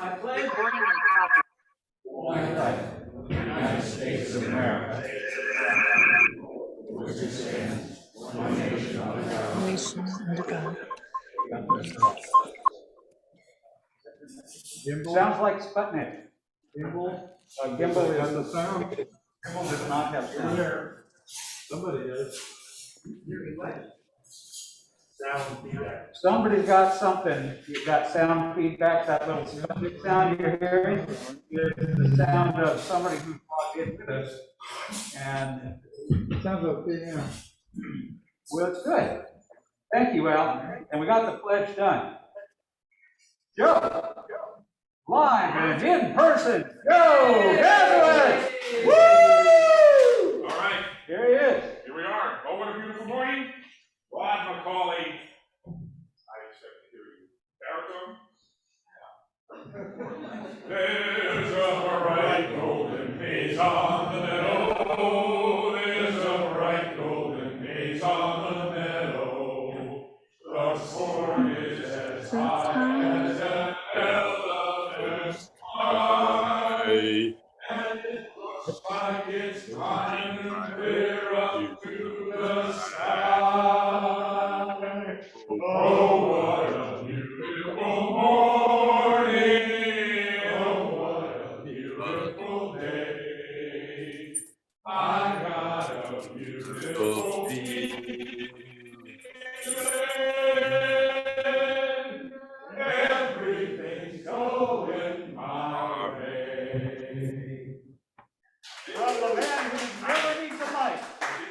I pledge the United States of America, which stands one nation under God. Sounds like Sputnik. Gimbal. Gimbal Got is the sound. Gimbal does not have sound. Somebody does. Sound feedback. Somebody's got something. You've got sound feedback. That little Sputnik sound you're hearing is the sound of somebody who logged into this. And Sounds okay, yeah. well, it's good. Thank you, Al. And we got the pledge done. Joe, live and in person. Joe, Gatherick! Woo! All right, Here he is. here we are. Oh, what a beautiful morning. Rod Macaulay. I expect to hear you. Baritone? There's a bright golden haze on the meadow. There's a bright golden haze on the meadow. The corn is as high as an elephant's high. And it looks like it's time to clear up to the sky. Oh, what a beautiful morning. Oh, what a beautiful day. I got a beautiful evening. Everything's going my way. From the man who never needs a mic.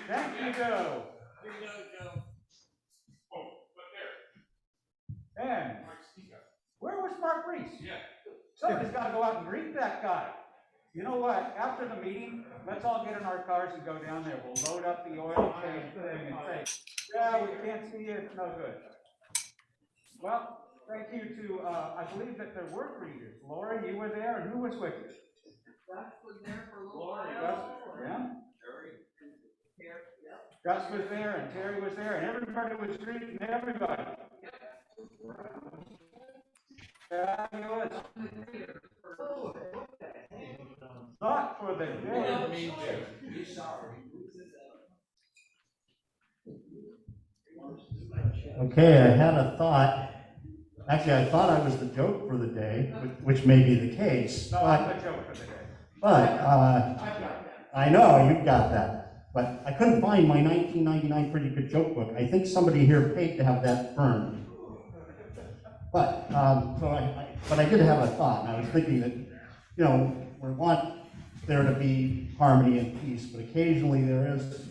Thank you, Joe. Here you go, Joe. Oh, but there. And where was Mark Reese? Yeah. Somebody's got to go out and greet that guy. You know what? After the meeting, let's all get in our cars and go down there. We'll load up the oil change thing and say, yeah, we can't see you. It's no good. Well, thank you to, I believe that there were greeters. Lori, you were there, and who was with you? Gus was there for a little while. Gus, yeah? Gus was there, and Terry was there, and everybody was greeting everybody. Fabulous. Not for the day. Okay, I had a thought. Actually, I thought I was the joke for the day, which may be the case. No, I'm the joke for the day. But I know you've got that. But I couldn't find my 1999 Pretty Good Joke book. I think somebody here paid to have that burned. But but I did have a thought, and I was thinking that, you know, we want there to be harmony and peace, but occasionally there is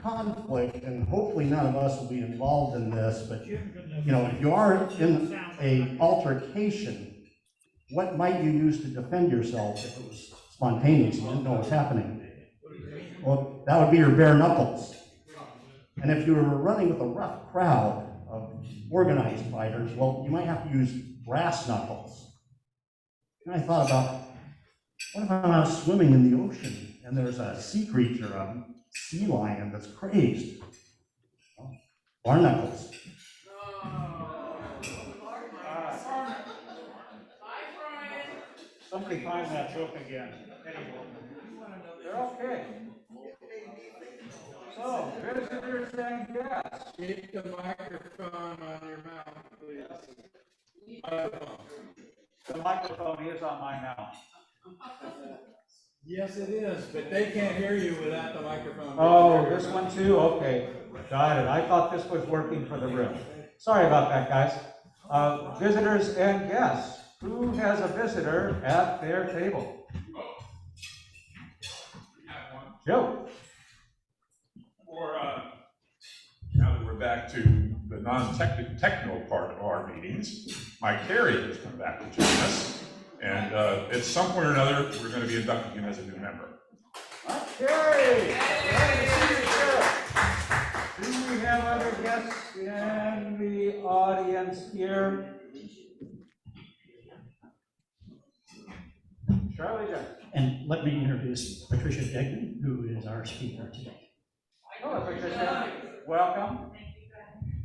conflict, and hopefully none of us will be involved in this, but you know, if you are in a altercation, what might you use to defend yourself if it was spontaneous, you didn't know what was happening? Well, that would be your bare knuckles. And if you were running with a rough crowd of organized fighters, well, you might have to use brass knuckles. And I thought about, what if I'm out swimming in the ocean and there's a sea creature, a sea lion that's crazed? Well, bar knuckles. Somebody find that joke again. Anyway, they're okay. So, visitors and guests. Keep the microphone on your mouth, please. The microphone is on my mouth. Yes, it is, but they can't hear you without the microphone. Oh, this one too? Okay. Got it. I thought this was working for the room. Sorry about that, guys. Visitors and guests. Who has a visitor at their table? Joe. Or, now that we're back to the non-techno part of our meetings, Mike Carey has come back to join us. And at some point or another, we're going to be inducting him as a new member. Mike Carey. Do we have other guests in the audience here? Charlie Johnson. And let me introduce Patricia Degnan, who is our speaker today. Hello, Patricia. Welcome.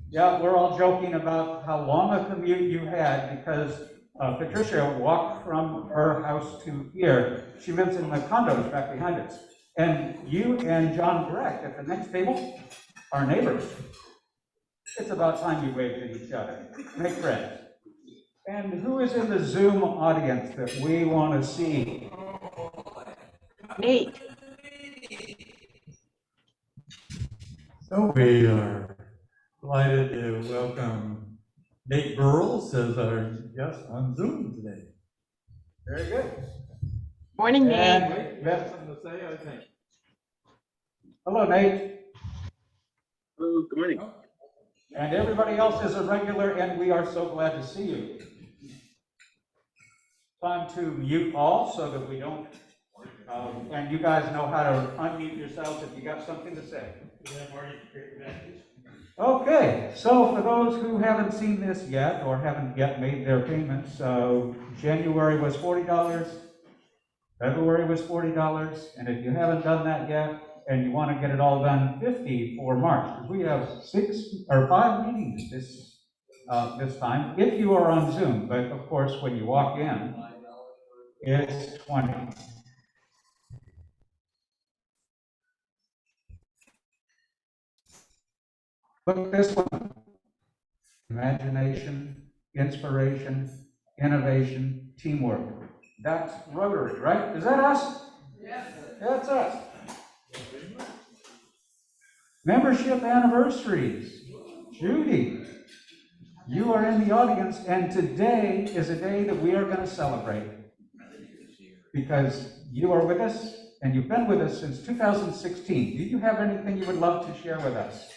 Yeah, we're all joking about how long a commute you had because Patricia walked from her house to here. She lives in the condos back behind us. And you and John Breck at the next table are neighbors. It's about time you waved at each other. Make friends. And who is in the Zoom audience that we want to see? Nate. So we are delighted to welcome Nate Burles as our guest on Zoom today. Very good. Morning, Nate. And You have something to say, I think. hello, Nate. Hello, good morning. And everybody else is a regular, and we are so glad to see you. Time to mute all so that we don't, and you guys know how to unmute yourselves if you got something to say. Okay, so for those who haven't seen this yet or haven't yet made their payments, January was $40, February was $40, and if you haven't done that yet and you want to get it all done, $50 for March, because we have 6 or 5 meetings this time, if you are on Zoom. But of course, when you walk in, it's $20. Look this one. Imagination, inspiration, innovation, teamwork. That's Rotary, right? Is that us? Yes. That's us. Membership anniversaries. Judy, you are in the audience, and today is a day that we are going to celebrate because you are with us, and you've been with us since 2016. Do you have anything you would love to share with us?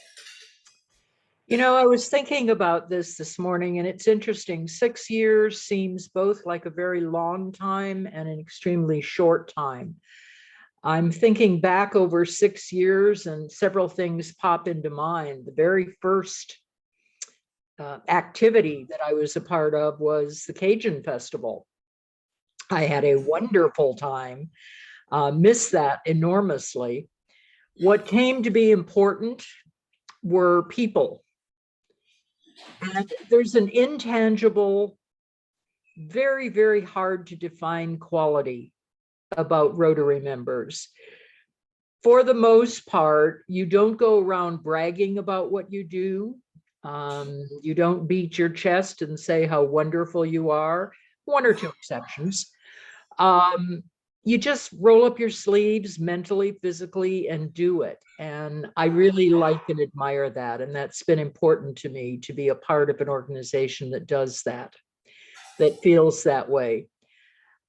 You know, I was thinking about this morning, and it's interesting. 6 years seems both like a very long time and an extremely short time. I'm thinking back over 6 years, and several things pop into mind. The very first activity that I was a part of was the Cajun Festival. I had a wonderful time, missed that enormously. What came to be important were people. And there's an intangible, very, very hard to define quality about Rotary members. For the most part, you don't go around bragging about what you do. You don't beat your chest and say how wonderful you are, 1 or 2 exceptions. You just roll up your sleeves mentally, physically, and do it. And I really like and admire that. And that's been important to me, to be a part of an organization that does that, that feels that way.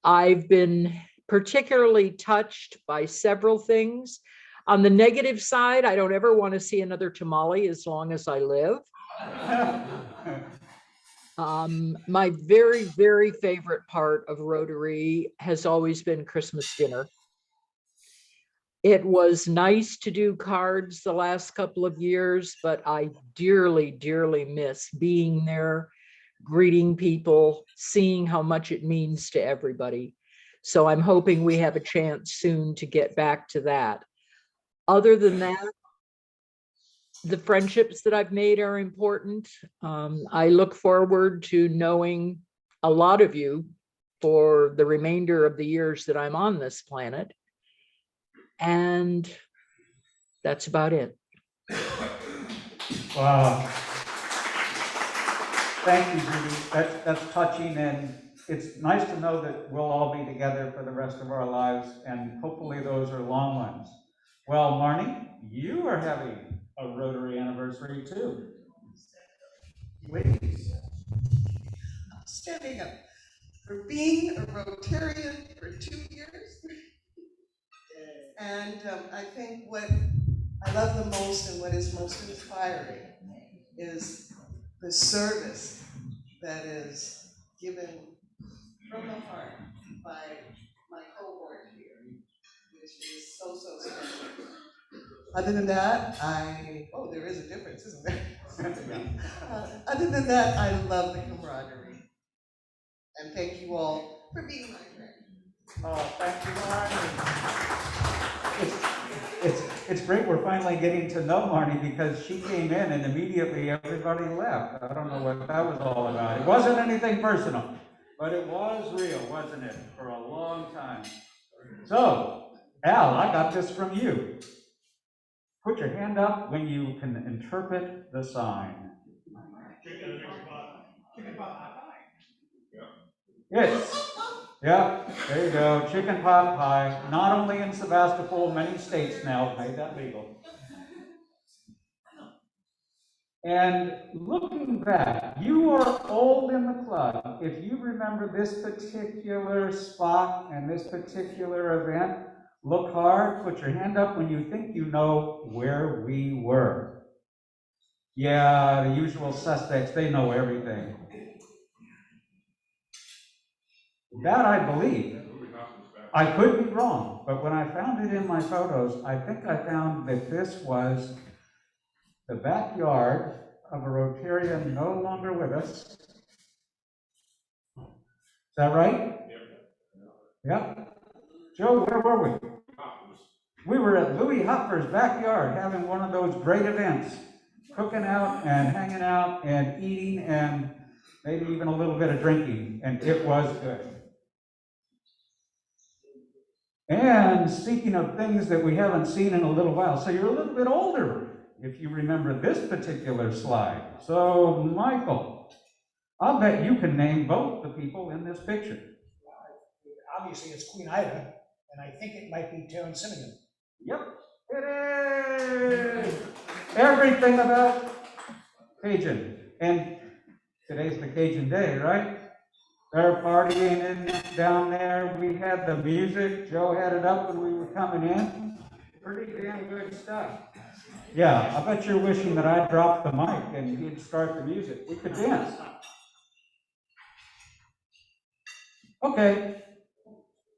I've been particularly touched by several things. On the negative side, I don't ever want to see another tamale as long as I live. My very, very favorite part of Rotary has always been Christmas dinner. It was nice to do cards the last couple of years, but I dearly, dearly miss being there, greeting people, seeing how much it means to everybody. So I'm hoping we have a chance soon to get back to that. Other than that, the friendships that I've made are important. I look forward to knowing a lot of you for the remainder of the years that I'm on this planet. And that's about it. Wow. Thank you, Judy. That's touching, and it's nice to know that we'll all be together for the rest of our lives, and hopefully those are long ones. Well, Marnie, you are having a Rotary anniversary too. Please. I'm standing up for being a Rotarian for 2 years. And I think what I love the most and what is most inspiring is the service that is given from the heart by my cohort here, which is so, so special. Other than that, there is a difference, isn't there? Other than that, I love the camaraderie. And thank you all for being my friend. Oh, thank you, Marnie. It's great we're finally getting to know Marnie, because she came in and immediately everybody left. I don't know what that was all about. It wasn't anything personal. But it was real, wasn't it, for a long time? So, Al, I got this from you. Put your hand up when you can interpret the sign. It's, yeah, there you go, chicken pot pie. Not only in Sebastopol, many states now have made that legal. And looking back, you are old in the club. If you remember this particular spot and this particular event, look hard, put your hand up when you think you know where we were. Yeah, the usual suspects, they know everything. That I believe. I could be wrong, but when I found it in my photos, I think I found that this was the backyard of a Rotarian no longer with us. Is that right? Yep. Joe, where were we? We were at Louis Hopper's backyard having one of those great events, cooking out and hanging out and eating and maybe even a little bit of drinking, and it was good. And speaking of things that we haven't seen in a little while, so you're a little bit older if you remember this particular slide. So, Michael, I'll bet you can name both the people in this picture. Obviously, it's Queen Ida, and I think it might be Terence Simonian. Yep, it is! Everything about Cajun. And today's the Cajun Day, right? They're partying down there. We had the music. Joe had it up when we were coming in. Pretty damn good stuff. Yeah, I bet you're wishing that I'd drop the mic and he'd start the music. We could dance. Okay.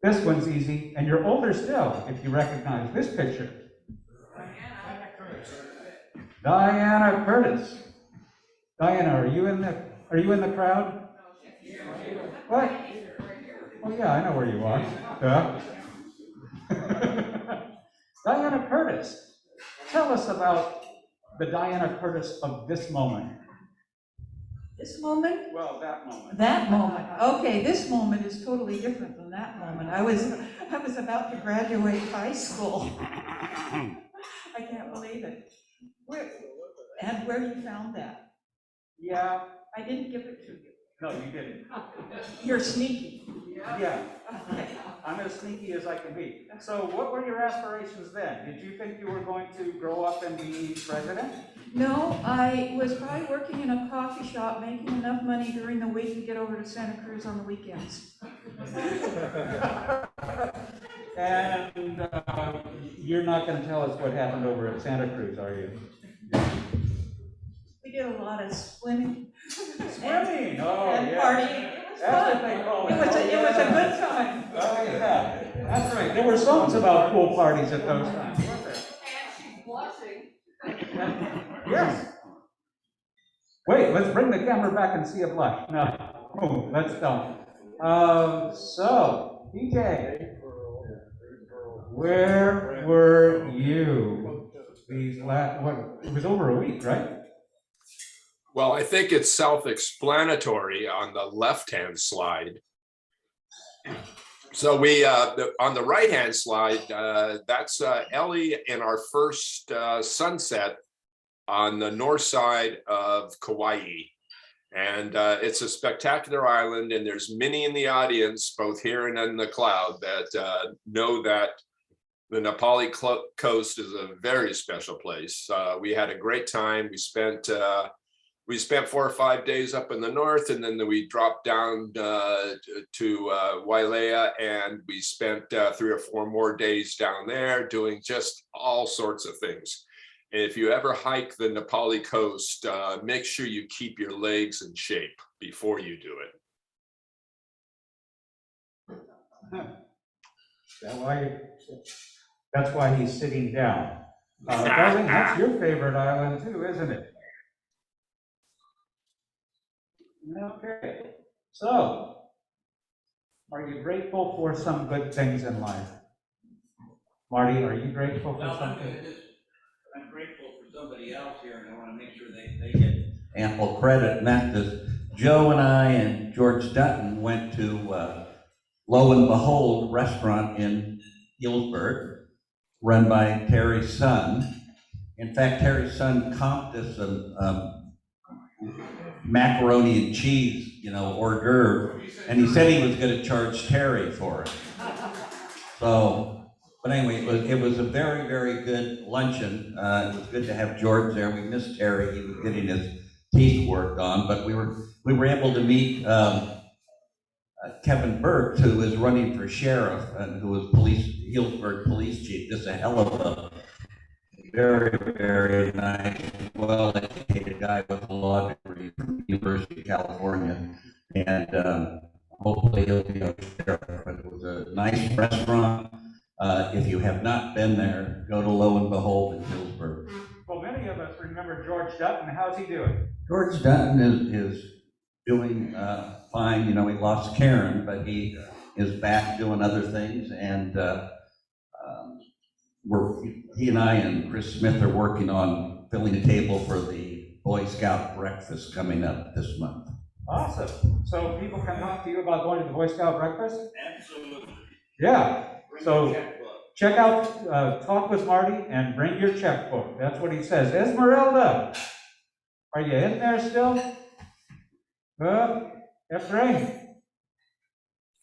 This one's easy, and you're older still if you recognize this picture. Diana Curtis. Diana, are you in the crowd? What? Oh yeah, I know where you are. Diana Curtis. Tell us about the Diana Curtis of this moment. This moment? Well, that moment. That moment. Okay, this moment is totally different than that moment. I was about to graduate high school. I can't believe it. Where you found that? Yeah. I didn't give it to you. No, you didn't. You're sneaky. Yeah. Okay. I'm as sneaky as I can be. So what were your aspirations then? Did you think you were going to grow up and be president? No, I was probably working in a coffee shop, making enough money during the week to get over to Santa Cruz on the weekends. And you're not going to tell us what happened over at Santa Cruz, are you? We did a lot of swimming. Swimming, oh And yeah. partying. It was That's fun. what they call it. It was a good time. Oh yeah, that's right. There were songs about pool parties at those times, weren't there? And she's blushing. Yes. Wait, let's bring the camera back and see a blush. No, oh, let's don't. So, PJ, where were you these last, what, it was over a week, right? Well, I think it's self-explanatory on the left-hand slide. So we, on the right-hand slide, that's Ellie in our first sunset on the north side of Kauai. And it's a spectacular island, and there's many in the audience, both here and in the cloud, that know that the Nepali coast is a very special place. We had a great time. We spent 4 or 5 days up in the north, and then we dropped down to Wailea, and we spent 3 or 4 more days down there doing just all sorts of things. And if you ever hike the Nepali coast, make sure you keep your legs in shape before you do it. That's why he's sitting down. Darling, that's your favorite island too, isn't it? Okay, so are you grateful for some good things in life? Marty, are you grateful for something? I'm grateful for somebody else here, and I want to make sure they get ample credit, and that is Joe and I and George Dutton went to Lo and Behold restaurant in Healdsburg, run by Terry's son. In fact, Terry's son comped us a macaroni and cheese, hors d'oeuvre, and he said he was going to charge Terry for it. So, but anyway, it was a very, very good luncheon. It was good to have George there. We missed Terry; he was getting his teeth worked on, but we were able to meet Kevin Burke, who is running for sheriff and who was Healdsburg police chief. Just a hell of a very, very nice, well-educated guy with a law degree from the University of California, and hopefully he'll be a sheriff. But it was a nice restaurant. If you have not been there, go to Lo and Behold in Healdsburg. Well, many of us remember George Dutton. How's he doing? George Dutton is doing fine. He lost Karen, but he is back doing other things, and he and I and Chris Smith are working on filling a table for the Boy Scout breakfast coming up this month. Awesome. So people can talk to you about going to the Boy Scout breakfast? Absolutely. Yeah. So check out Talk with Marty and bring your checkbook. That's what he says. Esmeralda, are you in there still? Efrain.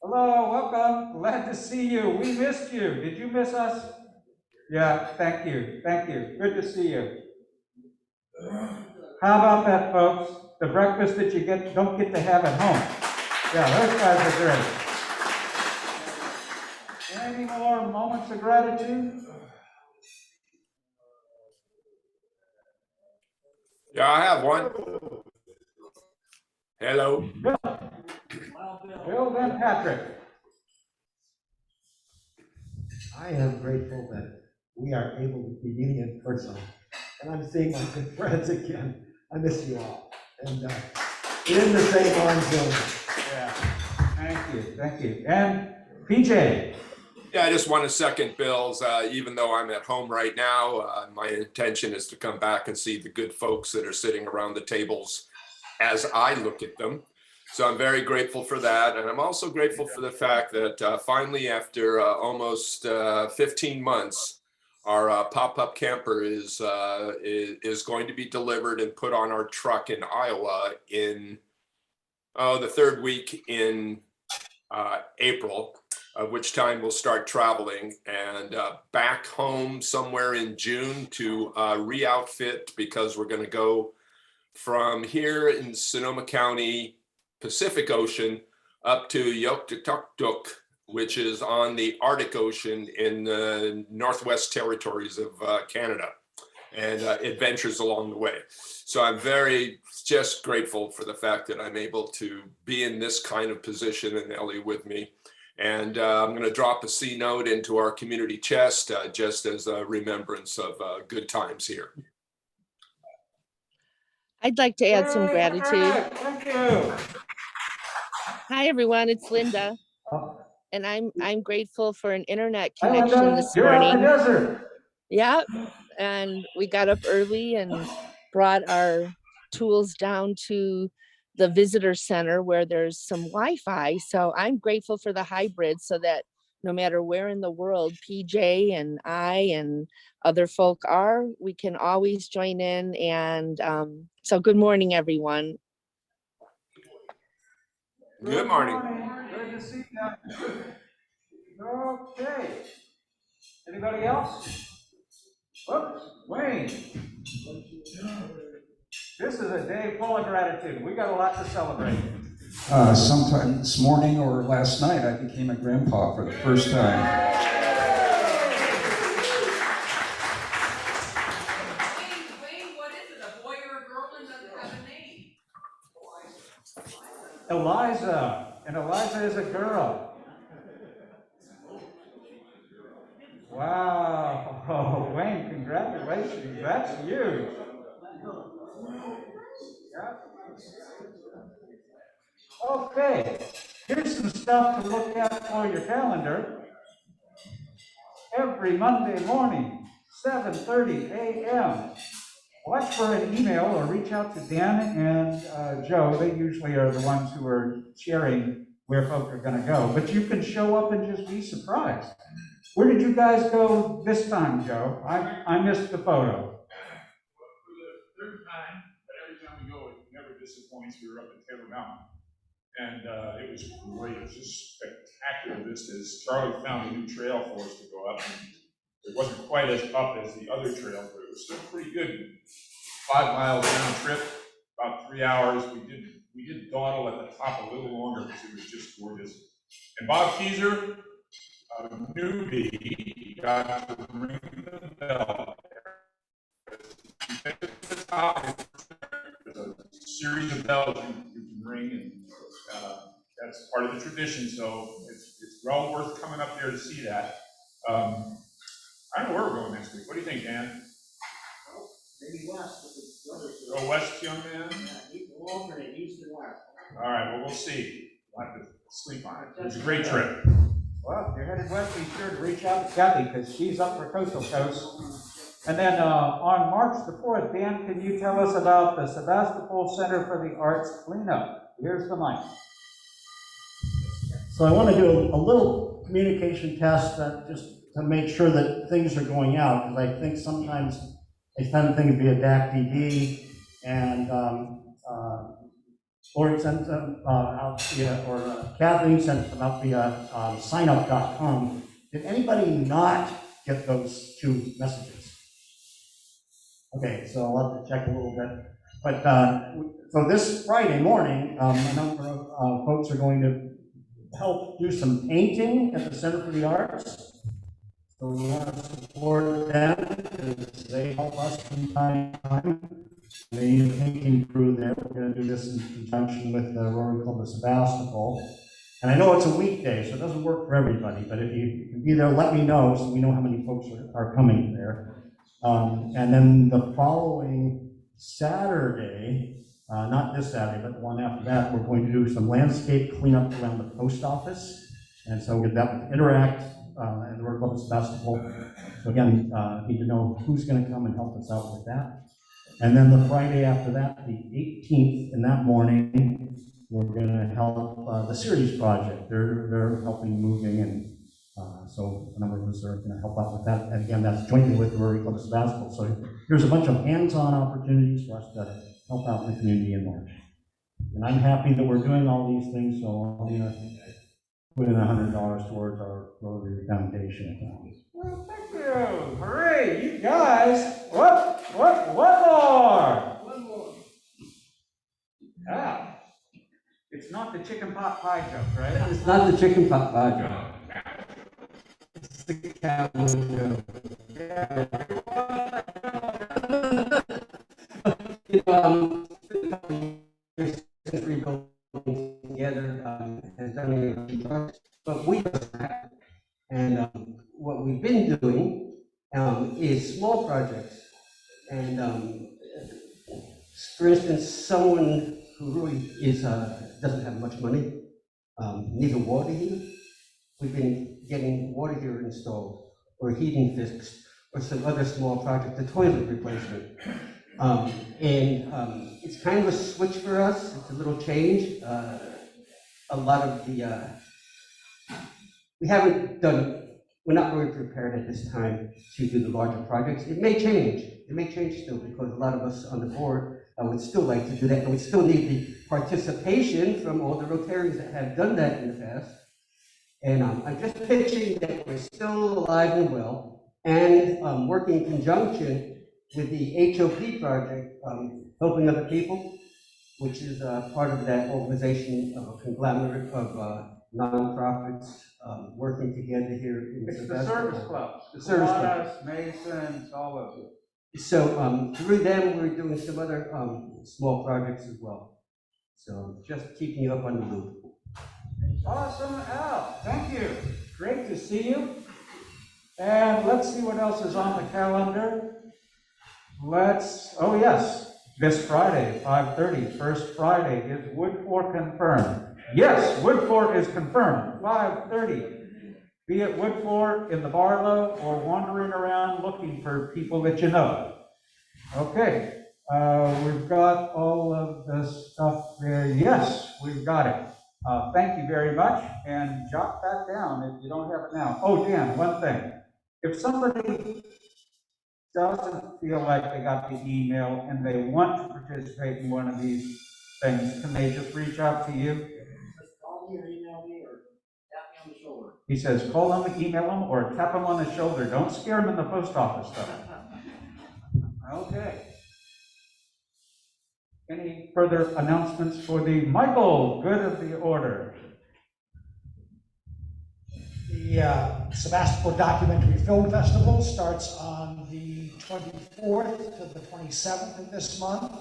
Hello, welcome. Glad to see you. We missed you. Did you miss us? Yeah, thank you. Thank you. Good to see you. How about that, folks? The breakfast that you don't get to have at home. Yeah, those guys are great. Any more moments of gratitude? Yeah, I have one. Hello. Bill, then Patrick. I am grateful that we are able to be meeting in person, and I'm seeing my good friends again. I miss you all, and in the same on Zoom. Yeah, thank you. And PJ. Yeah, I just want to second Bill's, even though I'm at home right now, my intention is to come back and see the good folks that are sitting around the tables as I look at them. So I'm very grateful for that. And I'm also grateful for the fact that finally, after almost 15 months, our pop-up camper is going to be delivered and put on our truck in Iowa in the third week in April, at which time we'll start traveling and back home somewhere in June to re-outfit, because we're going to go from here in Sonoma County, Pacific Ocean, up to Yoktuktuk, which is on the Arctic Ocean in the Northwest Territories of Canada, and adventures along the way. So I'm very just grateful for the fact that I'm able to be in this kind of position, and Ellie with me. And I'm going to drop a C note into our community chest just as a remembrance of good times here. I'd like to add some gratitude. Thank you. Hi, everyone. It's Linda. And I'm grateful for an internet connection this You're out in morning. the desert. Yeah. And we got up early and brought our tools down to the visitor center where there's some Wi-Fi. So I'm grateful for the hybrid, so that no matter where in the world PJ and I and other folk are, we can always join in. And so good morning, everyone. Good morning. Good to see you. Okay. Anybody else? Whoops, Wayne. This is a day full of gratitude. We got a lot to celebrate. Sometime this morning or last night, I became a grandpa for the first time. Wayne, what is it? A boy or a girl and doesn't have a name? Eliza, and Eliza is a girl. Wow, oh, Wayne, congratulations, that's huge. Yeah. Okay, here's some stuff to look at for your calendar. Every Monday morning, 7:30 a.m., watch for an email or reach out to Dan and Joe. They usually are the ones who are sharing where folk are going to go. But you can show up and just be surprised. Where did you guys go this time, Joe? I missed the photo. For the third time, but every time we go, it never disappoints. We were up at Taylor Mountain, and it was great. It was just spectacular vistas. Charlie found a new trail for us to go up. And it wasn't quite as up as the other trails, but it was still pretty good. 5 miles round trip, about 3 hours. We did dawdle at the top a little longer because it was just gorgeous. And Bob Keyser, a newbie, got to ring the bell. You take it to the top, there's a series of bells you can ring, and that's part of the tradition, so it's well worth coming up there to see that. I don't know where we're going next week. What do you think, Dan? Maybe west with the others. Go west, young man? Yeah, we'll alternate east and west. All right, well, we'll see. We'll have to sleep on it. It was a great trip. Well, if you're headed west, be sure to reach out to Kathy because she's up for Coastal Coast. And then on March the 4th, Dan, can you tell us about the Sebastopol Center for the Arts cleanup? Here's the mic. So I want to do a little communication test that just to make sure that things are going out, because I think sometimes they send things via DAC-DD, and Lori sent them out via, or Kathleen sent them out via signup.com. Did anybody not get those 2 messages? Okay, so I'll have to check a little bit. But so this Friday morning, a number of folks are going to help do some painting at the Center for the Arts. So we want to support them because they help us from time to time. They need a painting crew there. We're going to do this in conjunction with the Rotary Club of Sebastopol. And I know it's a weekday, so it doesn't work for everybody, but if you can be there, let me know so we know how many folks are coming there. And then the following Saturday, not this Saturday, but the one after that, we're going to do some landscape cleanup around the post office. And so with that, with Interact and the Rotary Club of Sebastopol. So again, need to know who's going to come and help us out with that. And then the Friday after that, the 18th in that morning, we're going to help the Series project. They're helping moving, and so a number of us are going to help out with that. And again, that's jointly with the Rotary Club of Sebastopol. So here's a bunch of hands-on opportunities for us to help out in the community in March. And I'm happy that we're doing all these things, so I'll put in $100 towards our Rotary Foundation account. Well, thank you. Hooray, you guys. One more. One more. Ah, it's not the chicken pot pie joke, right? It's not the chicken pot pie joke. It's the calendar since we go together has done it, but we don't have. And what we've been doing is small projects. And for instance, someone who really doesn't have much money needs a water heater. We've been getting water heater installed, or heating fixed, or some other small project, the toilet replacement. It's kind of a switch for us. It's a little change. A lot of the we're not really prepared at this time to do the larger projects. It may change. It may change still, because a lot of us on the board would still like to do that, and we still need the participation from all the Rotarians that have done that in the past. And I'm just pitching that we're still alive and well, and working in conjunction with the HOP project, Helping Other People, which is part of that organization of a conglomerate of nonprofits working together here in It's the Sebastopol. service clubs. The service clubs. Kiwanis, Masons, all of you. So through them, we're doing some other small projects as well. So just keeping you up on the loop. Awesome, Al. Thank you. Great to see you. And let's see what else is on the calendar. Oh yes, this Friday, 5:30, first Friday, is Woodford confirmed? Yes, Woodford is confirmed, 5:30. Be it Woodford in the Barlow or wandering around looking for people that you know. Okay, we've got all of this stuff there. Yes, we've got it. Thank you very much, and jot that down if you don't have it now. Oh, Dan, one thing. If somebody doesn't feel like they got the email and they want to participate in one of these things, can they just reach out to you? Just call me or email me or tap me on the shoulder. He says, call them, email them, or tap them on the shoulder. Don't scare them in the post office, though. Okay. Any further announcements for the Michael, good of the order? The Sebastopol Documentary Film Festival starts on the 24th to the 27th of this month.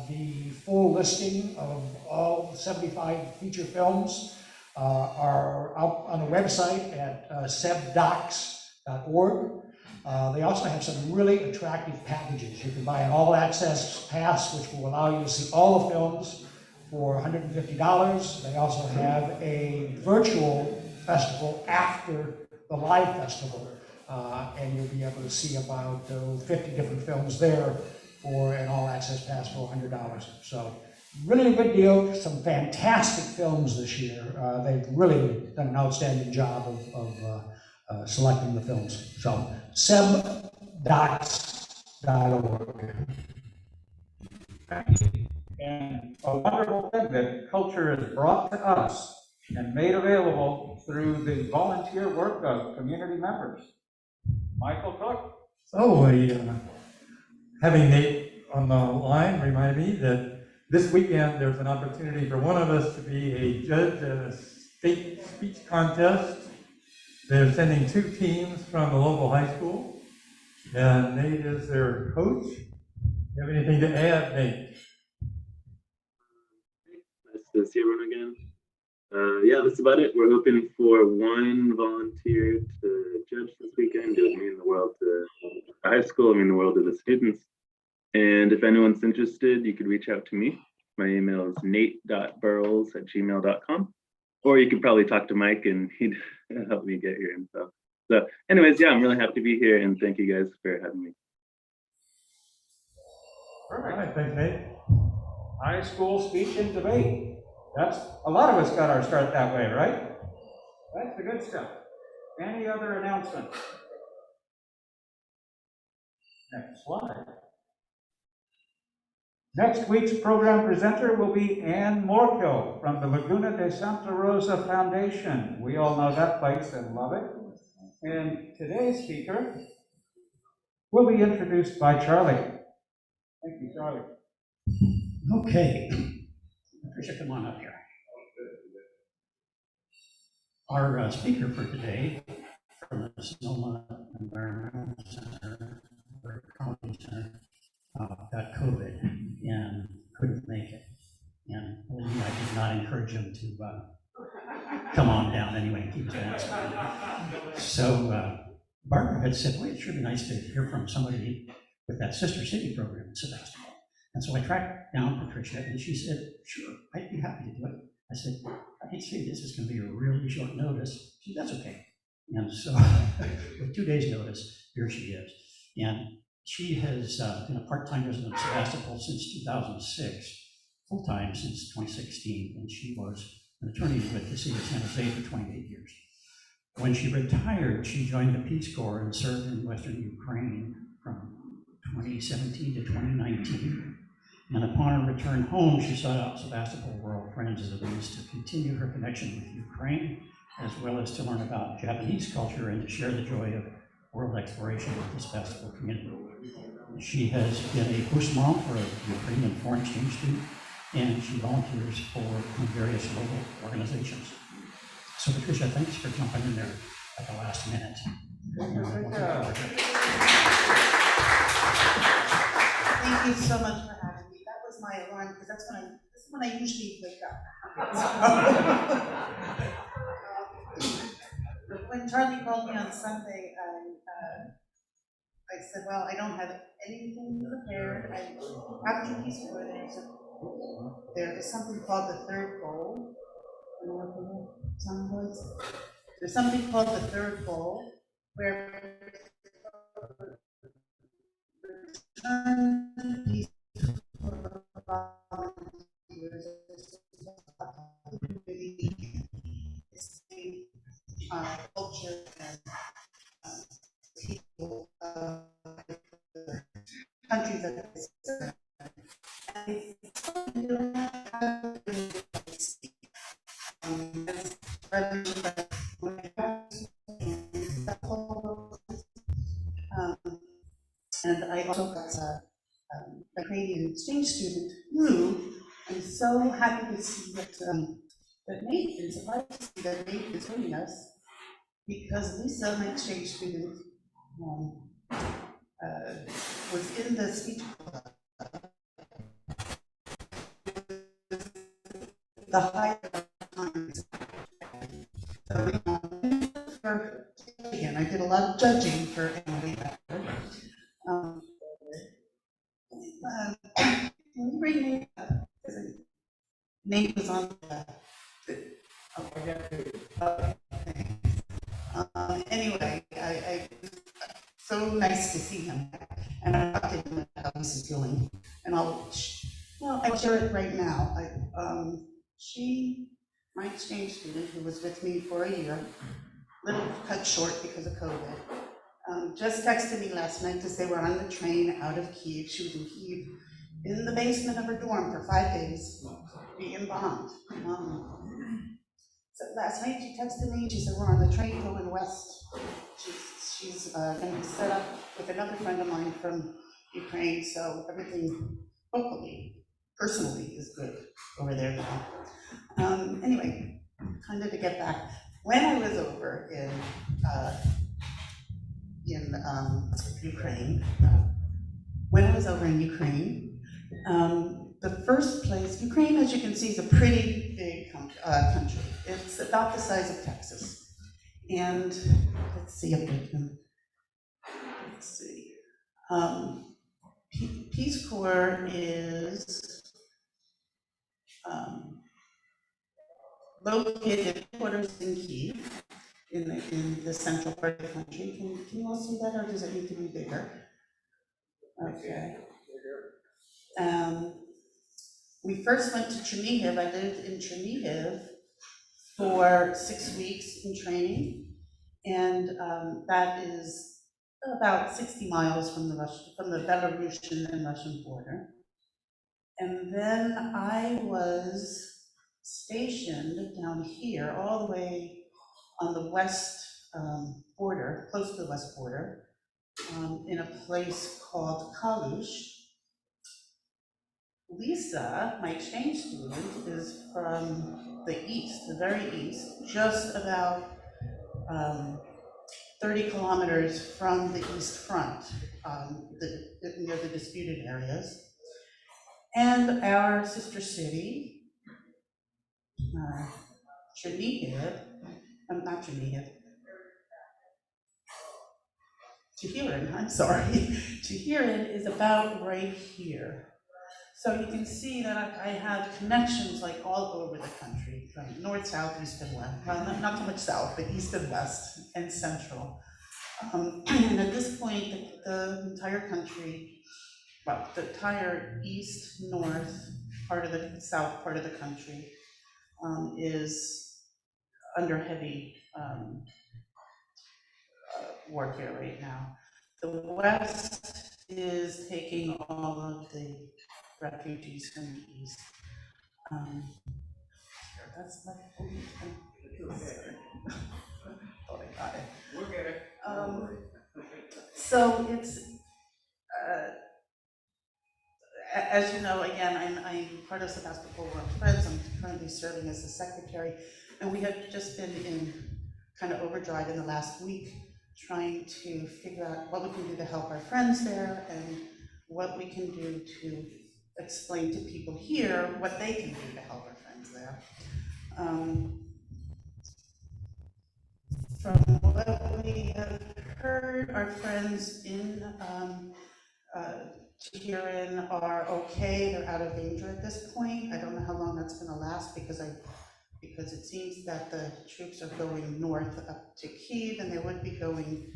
The full listing of all 75 feature films are out on the website at sebdocs.org. They also have some really attractive packages. You can buy an all-access pass, which will allow you to see all the films for $150. They also have a virtual festival after the live festival, and you'll be able to see about 50 different films there for an all-access pass for $100. So really a good deal. Some fantastic films this year. They've really done an outstanding job of selecting the films. So sebdocs.org. And a wonderful thing that culture is brought to us and made available through the volunteer work of community members. Michael Cook. So, having Nate on the line reminded me that this weekend there's an opportunity for one of us to be a judge at a state speech contest. They're sending 2 teams from the local high school, and Nate is their coach. You have anything to add, Nate? Nice to see everyone again. Yeah, that's about it. We're hoping for one volunteer to judge this weekend. It would mean the world to the high school, I mean the world to the students. And if anyone's interested, you could reach out to me. My email is nate.burles@gmail.com. Or you could probably talk to Mike and he'd help me get your info. So anyways, yeah, I'm really happy to be here and thank you guys for having me. Perfect. All right, thanks, Nate. High school speech and debate. That's, a lot of us got our start that way, right? That's the good stuff. Any other announcements? Next slide. Next week's program presenter will be Ann Morkill from the Laguna de Santa Rosa Foundation. We all know that place and love it. And today's speaker will be introduced by Charlie. Thank you, Charlie. Okay. Patricia, come on up here. Our speaker for today from the Sonoma Environmental Center, or County Center, got COVID and couldn't make it. And believe me, I did not encourage him to come on down anyway and keep his mask on. So Barbara had said, well, it should be nice to hear from somebody with that Sister City program in Sebastopol. And so I tracked down Patricia and she said, sure, I'd be happy to do it. I said, I hate to say this is going to be a really short notice. She said, that's okay. And so with 2 days notice, here she is. And she has been a part-time resident of Sebastopol since 2006, full-time since 2016, and she was an attorney with the city of San Jose for 28 years. When she retired, she joined the Peace Corps and served in Western Ukraine from 2017 to 2019. And upon her return home, she sought out Sebastopol Rural Friends as a means to continue her connection with Ukraine, as well as to learn about Japanese culture and to share the joy of world exploration with the Sebastopol community. She has been a host mom for a Ukrainian foreign exchange student, and she volunteers for various local organizations. So Patricia, thanks for jumping in there at the last minute. Thank you so much for having me. That was my alarm, because this is when I usually wake up. When Charlie called me on Sunday, I said, well, I don't have anything prepared. How did you piece it together? There is something called the third goal. There's something called the third goal, where turn to Peace Corps volunteers. Culture and people of the country that they serve. And I also got a Ukrainian exchange student who I'm so happy to see that Nate is surprised to see that Nate is joining us, because Lisa, my exchange student, was in the speech club, the higher times. So, again, I did a lot of judging for Emily Becker. Let me bring Nate up. Nate was on anyway, so nice to see him, and I talked to him about how he's doing, and I'll share it right now. My exchange student, who was with me for a year, little cut short because of COVID, just texted me last night to say we're on the train out of Kyiv. She was in Kyiv, in the basement of her dorm for 5 days, being bombed. So last night she texted me, she said we're on the train going west. She's going to be set up with another friend of mine from Ukraine, so everything, hopefully, personally, is good over there now. Anyway, kind of to get back, when I was over in Ukraine, the first place, Ukraine, as you can see, is a pretty big country. It's about the size of Texas. And let's see if we can, Peace Corps is located headquarters in Kyiv, in the central part of the country. Can you all see that, or does it need to be bigger? Okay. We first went to Chernihiv. I lived in Chernihiv for 6 weeks in training, and that is about 60 miles from the Belarusian and Russian border. And then I was stationed down here, all the way on the west border, close to the west border, in a place called Kalush. Lisa, my exchange student, is from the east, the very east, just about 30 kilometers from the East Front, near the disputed areas. And our sister city, Chernihiv, not Chernihiv, Chehirin, I'm sorry. Chehirin is about right here. So you can see that I have connections like all over the country, from north, south, east, and west. Well, not so much south, but east and west, and central. And at this point, the entire country, well, the entire east, north, part of the south part of the country is under heavy warfare right now. The west is taking all of the refugees from the east. That's like, oh, I got it. We'll get it. So it's, as you know, again, I'm part of Sebastopol World Friends. I'm currently serving as the secretary, and we have just been in kind of overdrive in the last week, trying to figure out what we can do to help our friends there and what we can do to explain to people here what they can do to help our friends there. From what we have heard, our friends in Chehirin are okay. They're out of danger at this point. I don't know how long that's going to last, because it seems that the troops are going north up to Kyiv, and they would be going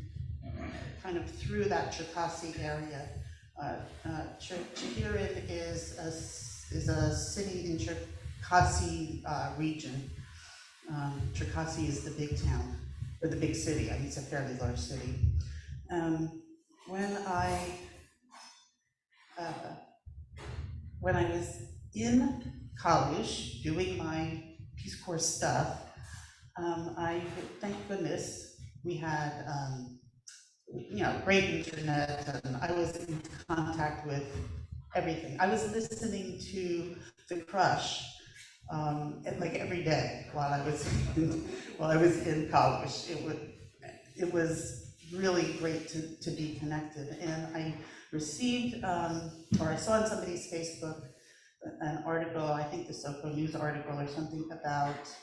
kind of through that Cherkasy area Chihirin is a city in Cherkasy region. Cherkasy is the big town, or the big city. I mean, it's a fairly large city. When I was in college doing my Peace Corps stuff, thank goodness, we had great internet, and I was in contact with everything. I was listening to The Crush like every day while I was in college. It was really great to be connected, and I received or I saw on somebody's Facebook an article, I think the SoCo News article or something, about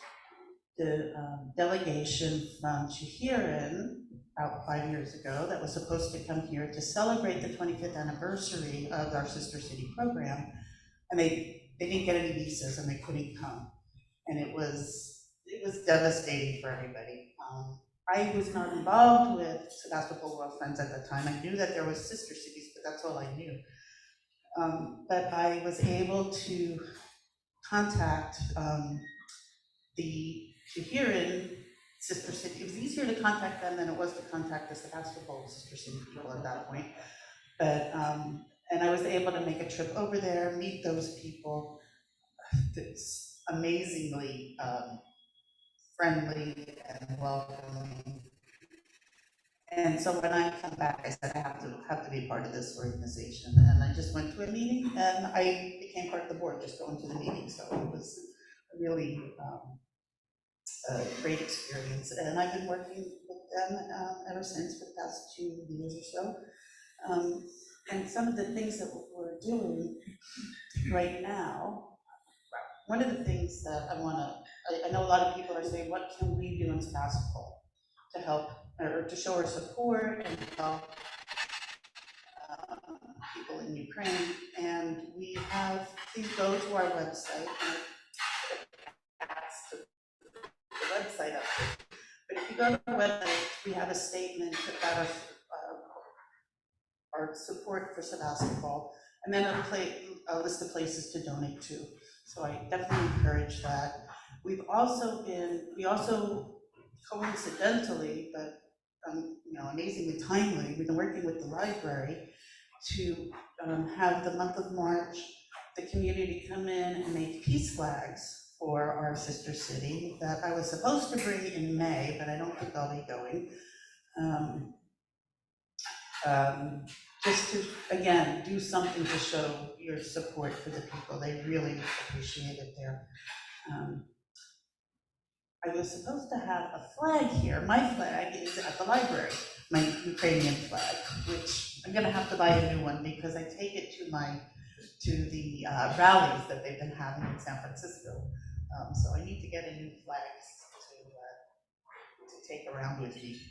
the delegation from Chihirin about 5 years ago that was supposed to come here to celebrate the 25th anniversary of our Sister City program, and they didn't get any visas and they couldn't come, and it was devastating for everybody. I was not involved with Sebastopol World Friends at the time. I knew that there was sister cities, but that's all I knew. But I was able to contact the Chihirin sister city. It was easier to contact them than it was to contact the Sebastopol sister city people at that point. But and I was able to make a trip over there, meet those people. It's amazingly friendly and welcoming. And so when I come back, I said I have to be part of this organization. And I just went to a meeting, and I became part of the board just going to the meeting. So it was really a great experience. And I've been working with them ever since for the past 2 years or so. And some of the things that we're doing right now, one of the things that I know a lot of people are saying, what can we do in Sebastopol to help or to show our support and help people in Ukraine? And we have, please go to our website. The website up there. But if you go to our website, we have a statement about our support for Sebastopol, and then a list of places to donate to. So I definitely encourage that. We also coincidentally, but amazingly timely, we've been working with the library to have the month of March, the community come in and make peace flags for our sister city that I was supposed to bring in May, but I don't think I'll be going. Just to, again, do something to show your support for the people. They really appreciate it there. I was supposed to have a flag here. My flag is at the library, my Ukrainian flag, which I'm gonna have to buy a new one because I take it to the rallies that they've been having in San Francisco. So I need to get a new flag to take around with me.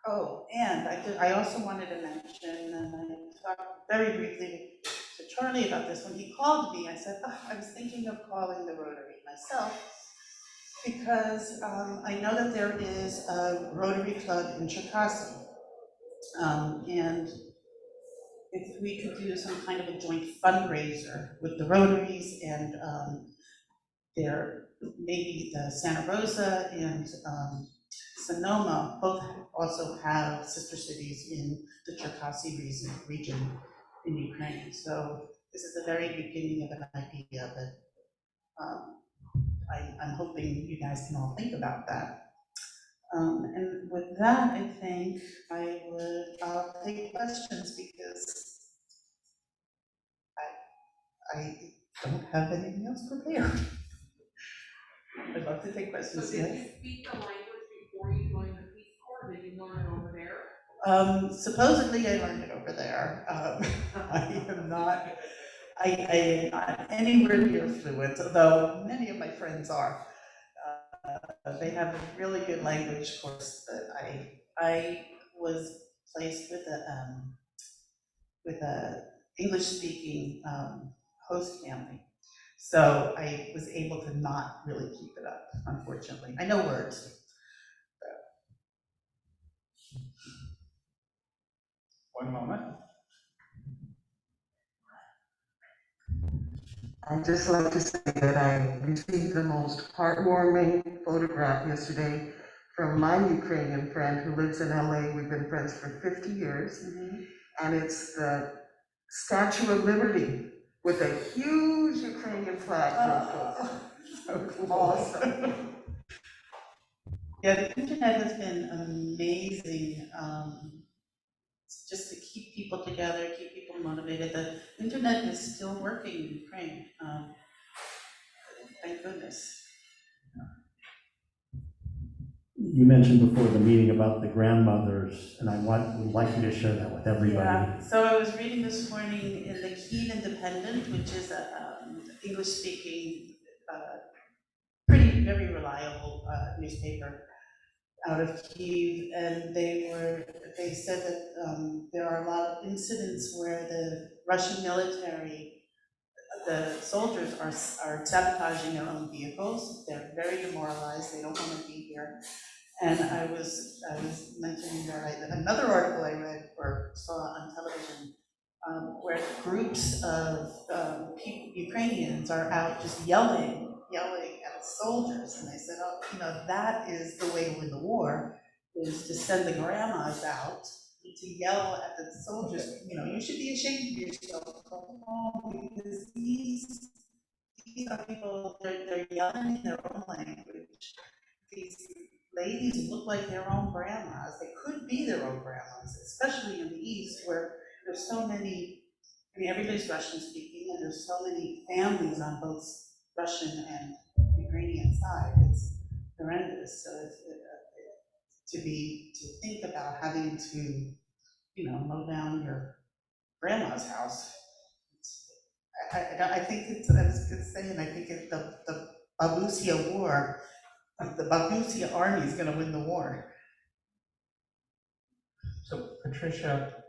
Oh, and I also wanted to mention, and I talked very briefly to Charlie about this. When he called me, I said, I was thinking of calling the Rotary myself, because I know that there is a Rotary Club in Cherkasy. And if we could do some kind of a joint fundraiser with the Rotaries and maybe the Santa Rosa and Sonoma both also have sister cities in the Cherkasy region in Ukraine. So this is the very beginning of an idea, but I'm hoping you guys can all think about that. And with that, I think I'll take questions because I don't have anything else prepared. I'd love to take questions. So did you speak the language before you joined the Peace Corps? Did you learn it over there? Supposedly I learned it over there. I am not anywhere near fluent, although many of my friends are. They have a really good language course, but I was placed with a English-speaking host family. So I was able to not really keep it up, unfortunately. I know words. One moment. I'd just like to say that I received the most heartwarming photograph yesterday from my Ukrainian friend who lives in LA. We've been friends for 50 years. And it's the Statue of Liberty with a huge Ukrainian flag. So cool. Awesome. Yeah, the internet has been amazing, just to keep people together, keep people motivated. The internet is still working in Ukraine. Thank goodness. You mentioned before the meeting about the grandmothers, and would like you to share that with everybody. Yeah, so I was reading this morning in the Kyiv Independent, which is a English-speaking, very reliable newspaper out of Kyiv, and they said that there are a lot of incidents where the Russian military, the soldiers are sabotaging their own vehicles. They're very demoralized. They don't want to be here. And I was mentioning that another article I read or saw on television where groups of Ukrainians are out just yelling at soldiers, and they said, oh, that is the way to win the war, is to send the grandmas out to yell at the soldiers. You should be ashamed of yourself, because these are people, they're yelling in their own language. These ladies look like their own grandmas. They could be their own grandmas, especially in the East, where there's so many, everybody's Russian speaking, and there's so many families on both Russian and Ukrainian side. It's horrendous. So to think about having to, mow down your grandma's house. I think it's, I was going to say, and I think the Babusia War, the Babusia army is going to win the war. So Patricia,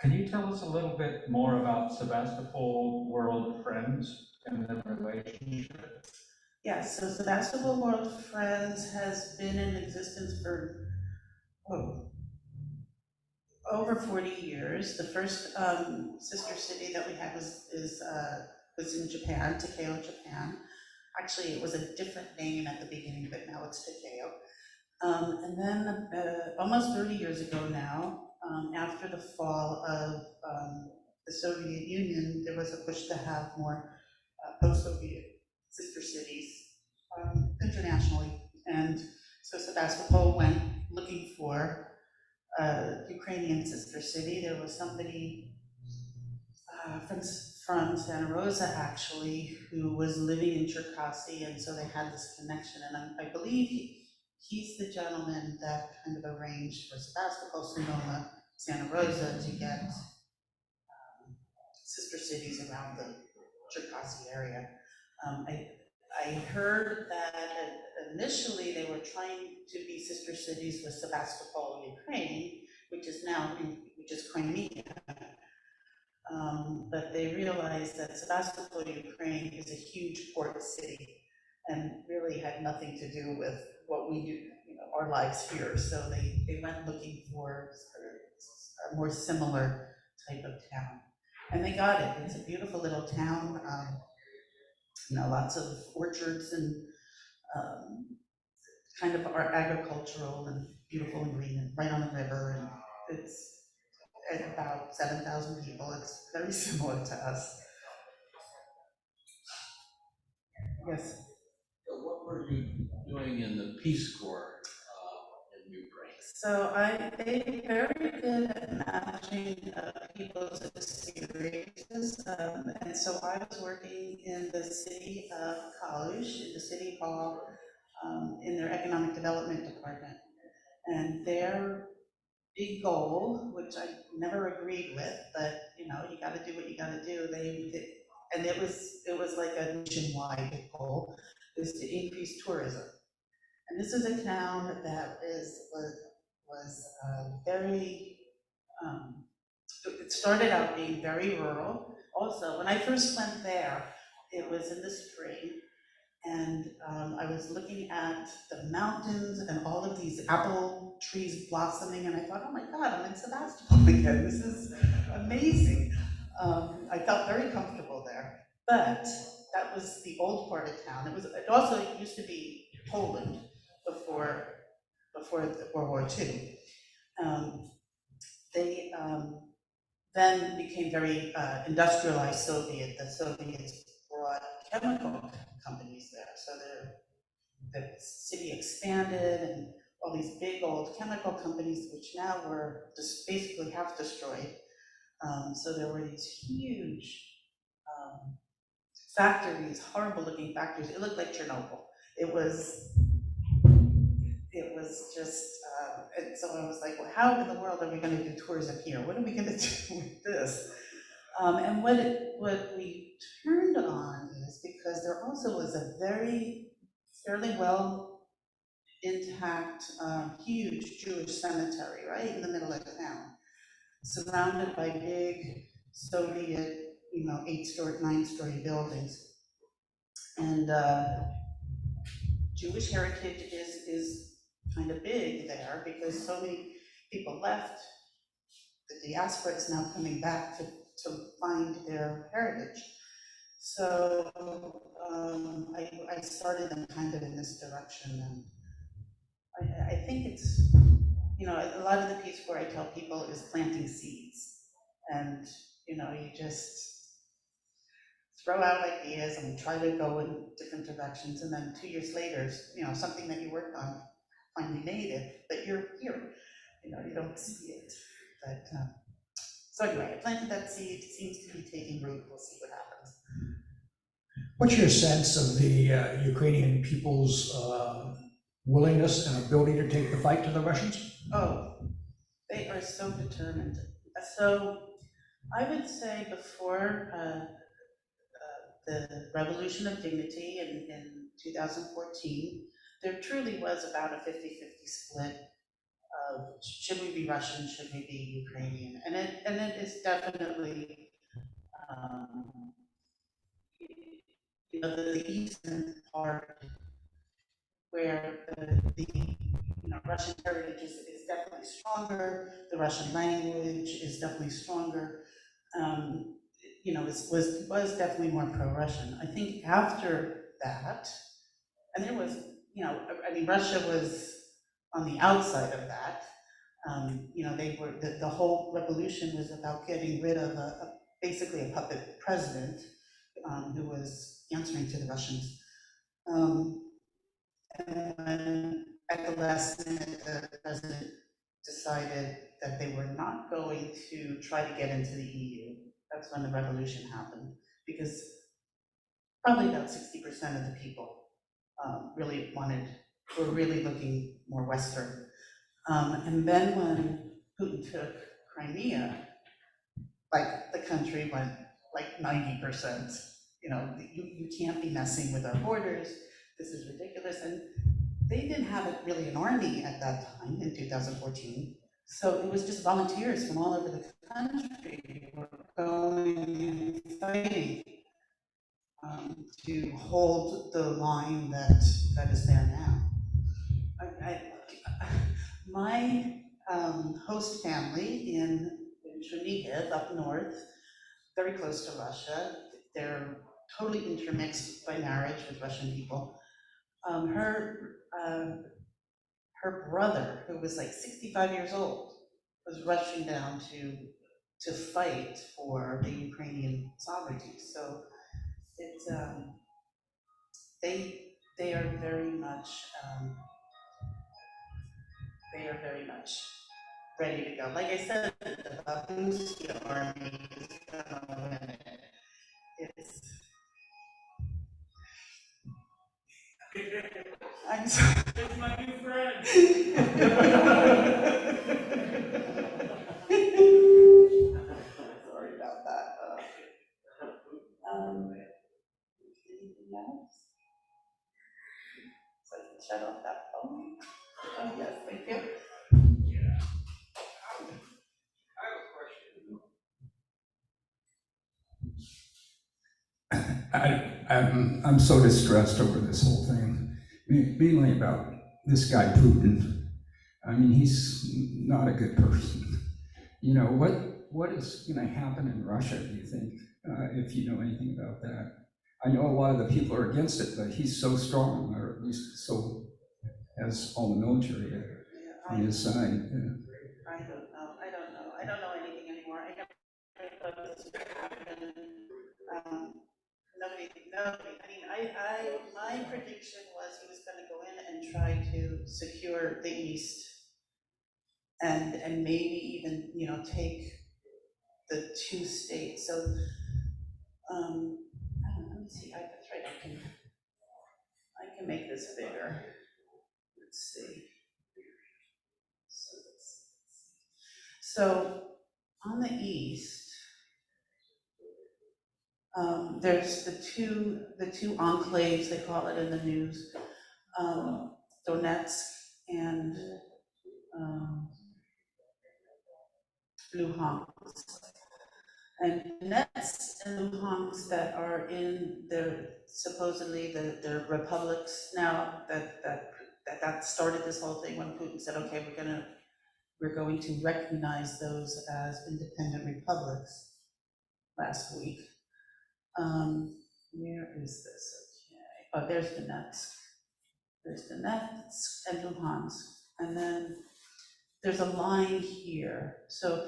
can you tell us a little bit more about Sebastopol World Friends and the relationship? Yes, so Sebastopol World Friends has been in existence for over 40 years. The first sister city that we had was in Japan, Takeo, Japan. Actually, it was a different name at the beginning, but now it's Takeo. And then almost 30 years ago now, after the fall of the Soviet Union, there was a push to have more post-Soviet sister cities internationally. And so Sebastopol went looking for a Ukrainian sister city. There was somebody from Santa Rosa, actually, who was living in Cherkasy, and so they had this connection. And I believe he's the gentleman that kind of arranged for Sebastopol, Sonoma, Santa Rosa to get sister cities around the Cherkasy area. I heard that initially they were trying to be sister cities with Sebastopol, Ukraine, which is Crimea. But they realized that Sebastopol, Ukraine is a huge port city and really had nothing to do with what we do, our lives here. So they went looking for a more similar type of town. And they got it. It's a beautiful little town, lots of orchards and kind of agricultural and beautiful and green and right on the river. And it's at about 7,000 people. It's very similar to us. Yes. So what were you doing in the Peace Corps in Ukraine? So they're very good at managing people's experiences. And so I was working in the city of Kalush, in the city hall, in their economic development department. And their big goal, which I never agreed with, but you got to do what you got to do. And it was like a nationwide goal, is to increase tourism. And this is a town that was very. It started out being very rural. Also, when I first went there, it was in the spring, And I was looking at the mountains and all of these apple trees blossoming, and I thought, oh my God, I'm in Sebastopol again. This is amazing. I felt very comfortable there. But that was the old part of town. It also used to be Poland before the World War II. They then became very industrialized Soviet. The Soviets brought chemical companies there. So the city expanded, and all these big old chemical companies, which now were just basically half destroyed. So there were these huge factories, horrible looking factories. It looked like Chernobyl. It was just, and so I was like, well, how in the world are we going to do tourism here? What are we going to do with this? And what we turned on is because there also was a fairly well intact, huge Jewish cemetery right in the middle of town, surrounded by big Soviet, 8-story, 9-story buildings. And Jewish heritage is kind of big there because so many people left. The diaspora is now coming back to find their heritage. So I started them kind of in this direction, and I think it's, a lot of the piece where I tell people is planting seeds, and you just throw out ideas and try to go in different directions, and then 2 years later, something that you worked on finally made it, but you're here, you don't see it. But so anyway, I planted that seed. It seems to be taking root. We'll see what happens. What's your sense of the Ukrainian people's willingness and ability to take the fight to the Russians? Oh, they are so determined. So I would say before the Revolution of Dignity in 2014, there truly was about a 50-50 split of should we be Russian, should we be Ukrainian, and it is definitely the eastern part where the Russian heritage is definitely stronger. The Russian language is definitely stronger. It was definitely more pro-Russian. I think after that, and there was, Russia was on the outside of that. They were the whole revolution was about getting rid of basically a puppet president who was answering to the Russians. And when at the last minute the president decided that they were not going to try to get into the EU, that's when the revolution happened, because probably about 60% of the people were really looking more Western. And then when Putin took Crimea, like the country went like 90%. You can't be messing with our borders. This is ridiculous. And they didn't have really an army at that time in 2014. So it was just volunteers from all over the country who were going and fighting to hold the line that is there now. My host family in Chernihiv up north, very close to Russia, they're totally intermixed by marriage with Russian people. Her brother, who was like 65 years old, was rushing down to fight for the Ukrainian sovereignty. So it's they are very much ready to go. Like I said, the Babushka army is gonna win it. I'm sorry. It's my new friend. Sorry about that. Anything else? So I can shut off that phone. Oh, yes, thank you. I'm so distressed over this whole thing, mainly about this guy Putin. I mean, he's not a good person. You know, what is going to happen in Russia, do you think, if you know anything about that? I know a lot of the people are against it, but he's so strong, or at least so has all the military on his side. Yeah. I don't know. I don't know anything anymore. I never thought this would happen. Nobody. I mean, my prediction was he was going to go in and try to secure the East, and maybe even, you know, take the 2 states. So, I don't know. Let me see. That's right. I can make this bigger. Let's see. So on the east, there's the two enclaves, they call it in the news, Donetsk and Luhansk. And Donetsk and Luhansk that are in their supposedly the republics now that started this whole thing when Putin said, okay, we're going to recognize those as independent republics last week. Where is this? Okay. Oh, there's Donetsk. There's Donetsk and Luhansk. And then there's a line here. So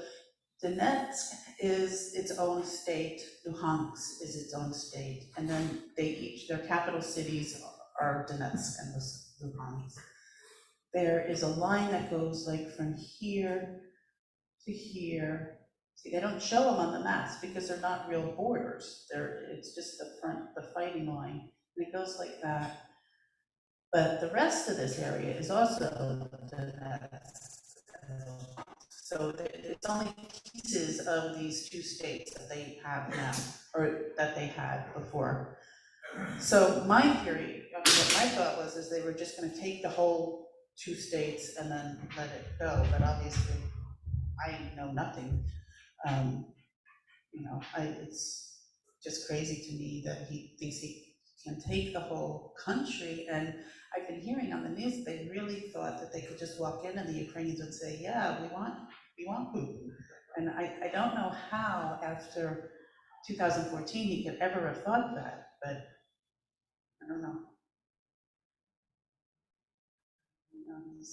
Donetsk is its own state, Luhansk is its own state. And then their capital cities are Donetsk and Luhansk. There is a line that goes like from here to here. See, they don't show them on the maps because they're not real borders. It's just the fighting line. And it goes like that. But the rest of this area is also so it's only pieces of these 2 states that they have now, or that they had before. So my theory, I mean, what my thought was, is they were just going to take the whole 2 states and then let it go. But obviously, I know nothing. You know, it's just crazy to me that he thinks he can take the whole country. And I've been hearing on the news, they really thought that they could just walk in and the Ukrainians would say, yeah, we want Putin. And I don't know how after 2014 he could ever have thought that, but I don't know. You know, he's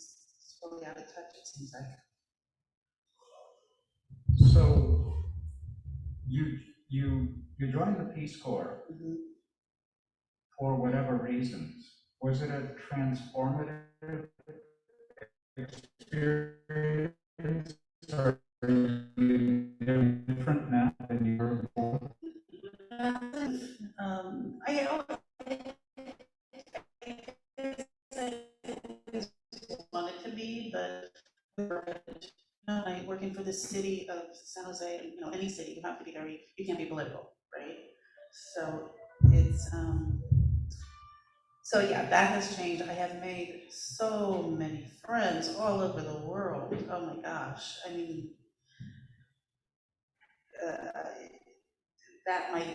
totally out of touch, it seems like. So you joined the Peace Corps for whatever reasons. Was it a transformative experience, or are you different now than you were before? I wanted to be, but working for the city of San Jose, you know, any city, you have to be you can't be political, right? So it's, so yeah, that has changed. I have made so many friends all over the world. Oh my gosh. I mean,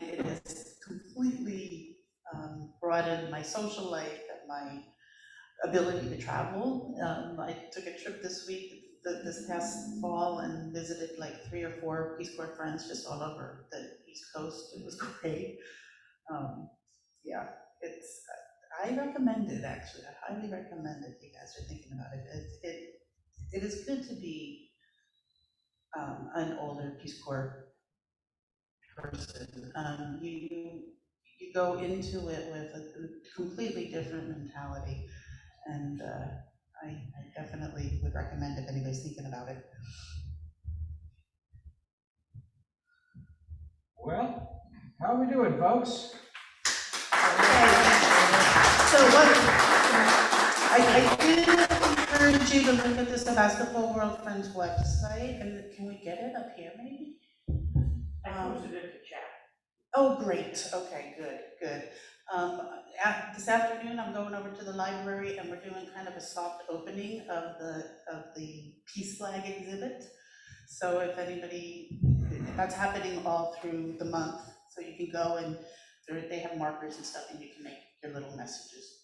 it has completely broadened my social life and my ability to travel. I took a trip this past fall, and visited like 3 or 4 Peace Corps friends just all over the East Coast. It was great. Yeah, I recommend it actually. I highly recommend it if you guys are thinking about it. It is good to be an older Peace Corps person. You go into it with a completely different mentality, and I definitely would recommend if anybody's thinking about it. Well, how are we doing, folks? So I did encourage you to look at the Sebastopol World Friends website, and can we get it up here maybe? I posted it to chat. Oh, great, okay, good. This afternoon, I'm going over to the library, and we're doing kind of a soft opening of the Peace Flag exhibit. So if anybody, that's happening all through the month, so you can go and they have markers and stuff, and you can make your little messages.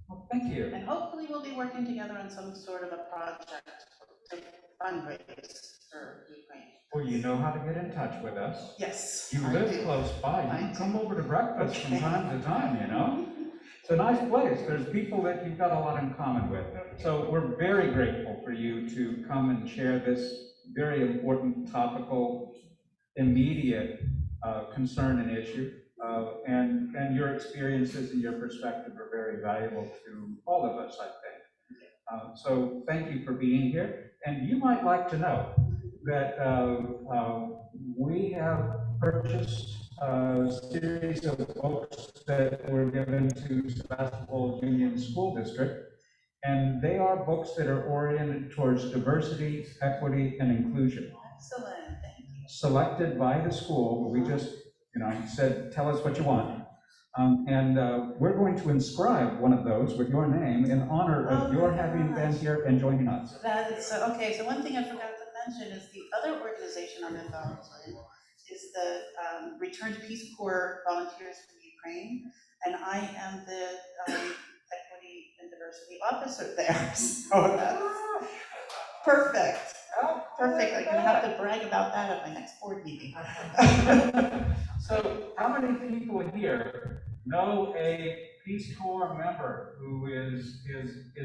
Well, thank you. And hopefully we'll be working together on some sort of a project to fundraise for Ukraine. Well, you know how to get in touch with us. Yes. You I live do. close by. You I can do. come over to breakfast from Okay. time to time, you know? It's a nice place. There's people that you've got a lot in common with. So we're very grateful for you to come and share this very important, topical, immediate concern and issue. And your experiences and your perspective are very valuable to all of us, I think. So thank you for being here. And you might like to know that we have purchased a series of books that were given to Sebastopol Union School District, and they are books that are oriented towards diversity, equity, and inclusion. Excellent, thank you. Selected by the school. We just, said, tell us what you want. We're going to inscribe one of those with your name in honor of your having been here and joining us. That is, okay, so one thing I forgot to mention is the other organization I'm involved in is the Returned Peace Corps Volunteers for Ukraine, and I am the Equity and Diversity Officer there, so that's perfect. Perfect, I'm gonna have to brag about that at my next board meeting. So how many people here know a Peace Corps member who is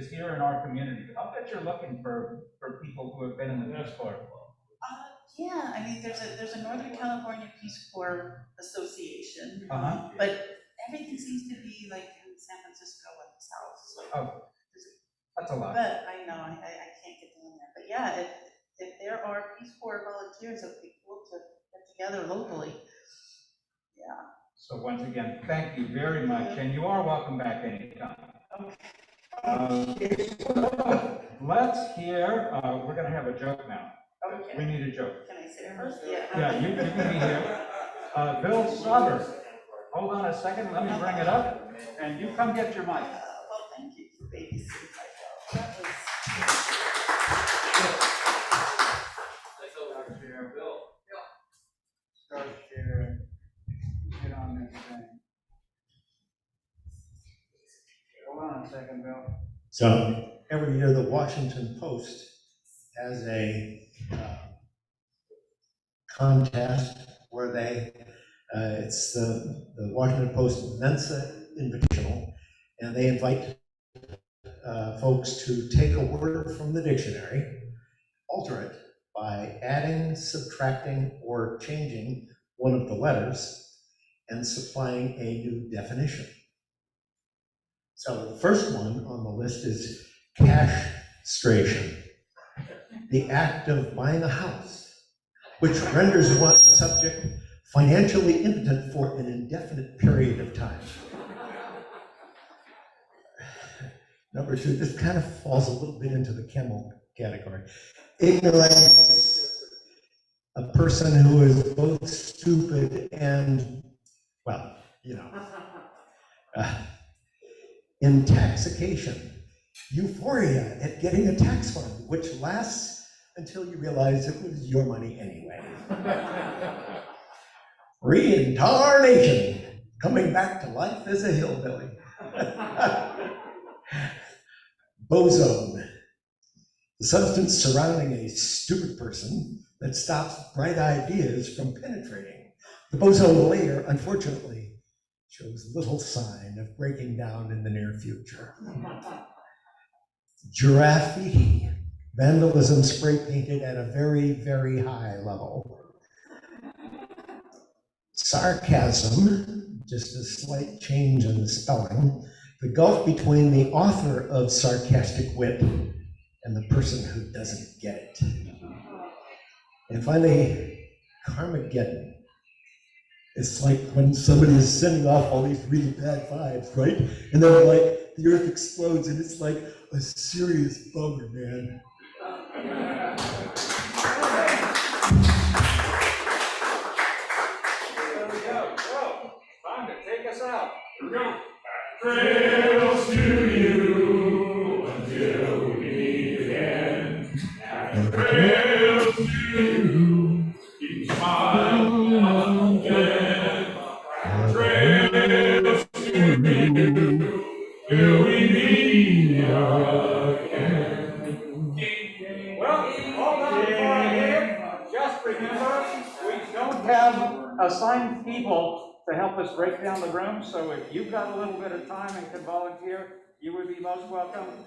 here in our community? I'll bet you're looking for people who have been in the Peace Corps. Yeah, I mean, there's a Northern California Peace Corps Association, Uh-huh. but everything seems to be like in San Francisco and the South, so. Oh, that's a lot. But I know, I can't get down there, but yeah, if there are Peace Corps volunteers, it would be cool to get together locally. Yeah. So once again, thank you very much, and you are welcome back anytime. Okay. Let's hear, we're gonna have a joke now. Okay. We need a joke. Can I say it first? Yeah. Yeah, you can be here. Bill Sauber, hold on a second, let me bring it up, and you come get your mic. Well, thank you for babysitting my dog. That was. Get on this thing. Hold on a second, Bill. So every year, the Washington Post has a contest where it's the Washington Post Mensa Invitational, and they invite folks to take a word from the dictionary, alter it by adding, subtracting, or changing one of the letters, and supplying a new definition. So the first one on the list is castration, the act of buying a house, which renders one subject financially impotent for an indefinite period of time. Number two, this kind of falls a little bit into the camel category. Ignorance, a person who is both stupid and, well, intoxication, euphoria at getting a tax fund, which lasts until you realize it was your money anyway. Reincarnation, coming back to life as a hillbilly. Boson, the substance surrounding a stupid person that stops bright ideas from penetrating. The boson layer, unfortunately, shows little sign of breaking down in the near future. Graffiti, vandalism spray painted at a very, very high level. Sarcasm, just a slight change in the spelling, the gulf between the author of sarcastic wit and the person who doesn't get it. And finally, Carmageddon. It's like when somebody is sending off all these really bad vibes, right? And then like the earth explodes and it's like a serious bummer, man. There we go. Well, time to take us out. Here we go. Trails to you until we meet again. Trails to you, keep smiling again. Trails meet again. Well, hold on before I leave. Just remember, we don't have assigned people to help us break down the room, so if you've got a little bit of time and can volunteer, you would be most welcome.